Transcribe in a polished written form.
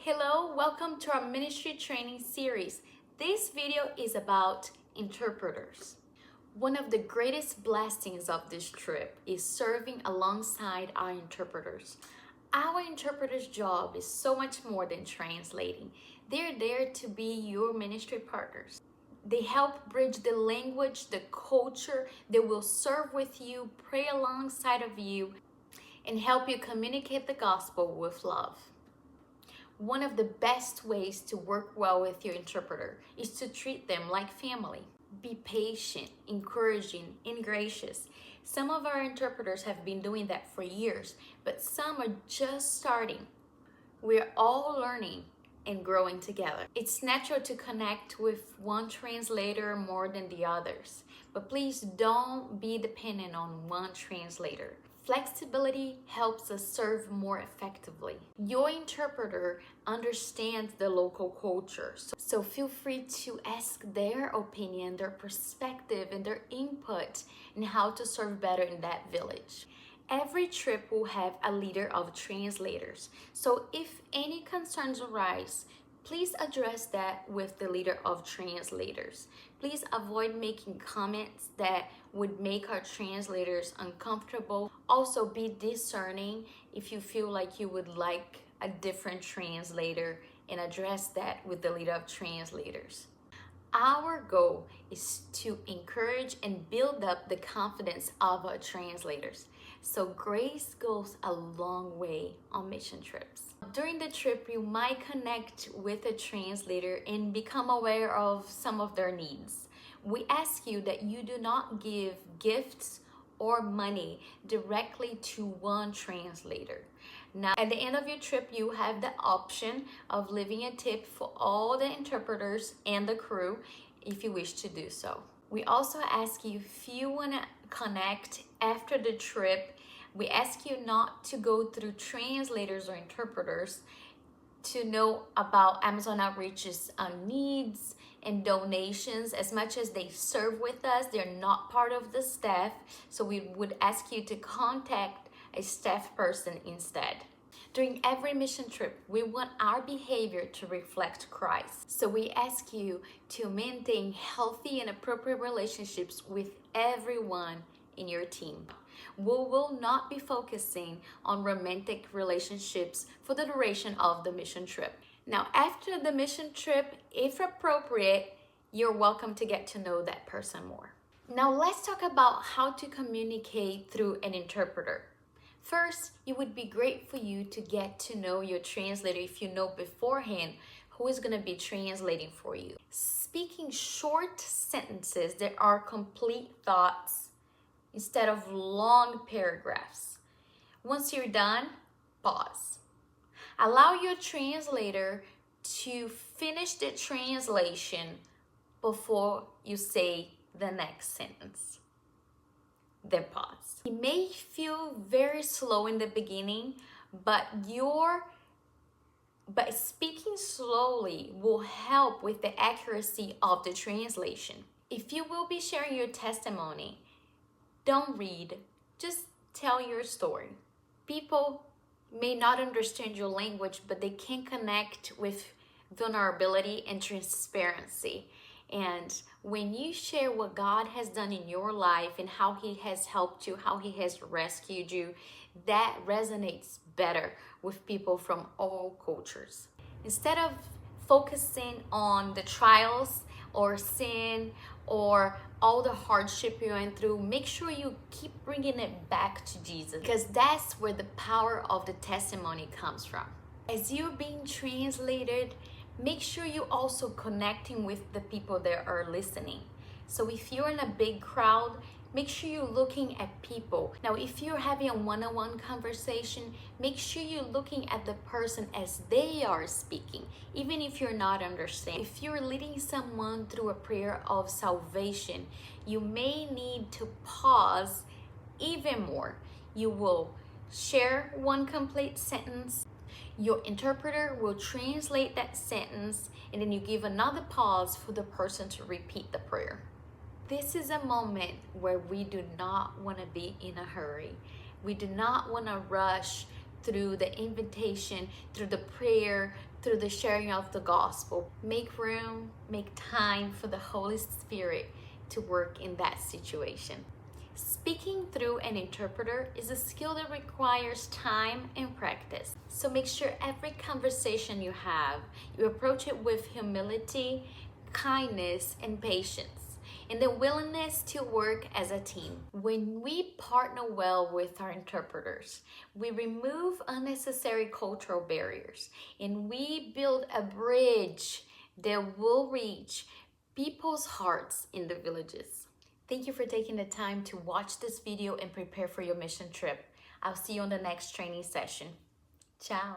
Hello, welcome to our ministry training series. This video is about interpreters. One of the greatest blessings of this trip is serving alongside our interpreters. Our interpreters' job is so much more than translating. They're there to be your ministry partners. They help bridge the language, the culture. They will serve with you, pray alongside of you, and help you communicate the gospel with love. One of the best ways to work well with your interpreter is to treat them like family. Be patient, encouraging, and gracious. Some of our interpreters have been doing that for years, but some are just starting. We're all learning and growing together. It's natural to connect with one translator more than the others, but please don't be dependent on one translator. Flexibility helps us serve more effectively. Your interpreter understands the local culture, so feel free to ask their opinion, their perspective, and their input in how to serve better in that village. Every trip will have a leader of translators, so if any concerns arise, please address that with the leader of translators. Please avoid making comments that would make our translators uncomfortable. Also, be discerning if you feel like you would like a different translator and address that with the leader of translators. Our goal is to encourage and build up the confidence of our translators. So grace goes a long way on mission trips. During the trip, you might connect with a translator and become aware of some of their needs. We ask you that you do not give gifts or money directly to one translator. Now, at the end of your trip, you have the option of leaving a tip for all the interpreters and the crew if you wish to do so. We also ask you if you want to connect after the trip, we ask you not to go through translators or interpreters to know about Amazon Outreach's needs and donations. As much as they serve with us, they're not part of the staff, so we would ask you to contact a staff person instead. During every mission trip, we want our behavior to reflect Christ. So we ask you to maintain healthy and appropriate relationships with everyone in your team. We will not be focusing on romantic relationships for the duration of the mission trip. Now, after the mission trip, if appropriate, you're welcome to get to know that person more. Now, let's talk about how to communicate through an interpreter. First, it would be great for you to get to know your translator if you know beforehand who is going to be translating for you. Speaking short sentences that are complete thoughts instead of long paragraphs. Once you're done, pause. Allow your translator to finish the translation before you say the next sentence. Then pause. It may feel very slow in the beginning, but speaking slowly will help with the accuracy of the translation. If you will be sharing your testimony, don't read, just tell your story. People may not understand your language, but they can connect with vulnerability and transparency. And when you share what God has done in your life and how He has helped you, how He has rescued you, that resonates better with people from all cultures. Instead of focusing on the trials or sin or all the hardship you went through, make sure you keep bringing it back to Jesus, because that's where the power of the testimony comes from. As you're being translated, make sure you're also connecting with the people that are listening. So if you're in a big crowd, make sure you're looking at people. Now, if you're having a one-on-one conversation, make sure you're looking at the person as they are speaking, even if you're not understanding. If you're leading someone through a prayer of salvation, you may need to pause even more. You will share one complete sentence. Your interpreter will translate that sentence, and then you give another pause for the person to repeat the prayer. This is a moment where we do not want to be in a hurry. We do not want to rush through the invitation, through the prayer, through the sharing of the gospel. Make room, make time for the Holy Spirit to work in that situation. Speaking through an interpreter is a skill that requires time and practice. So make sure every conversation you have, you approach it with humility, kindness, and patience, and the willingness to work as a team. When we partner well with our interpreters, we remove unnecessary cultural barriers and we build a bridge that will reach people's hearts in the villages. Thank you for taking the time to watch this video and prepare for your mission trip. I'll see you on the next training session. Ciao.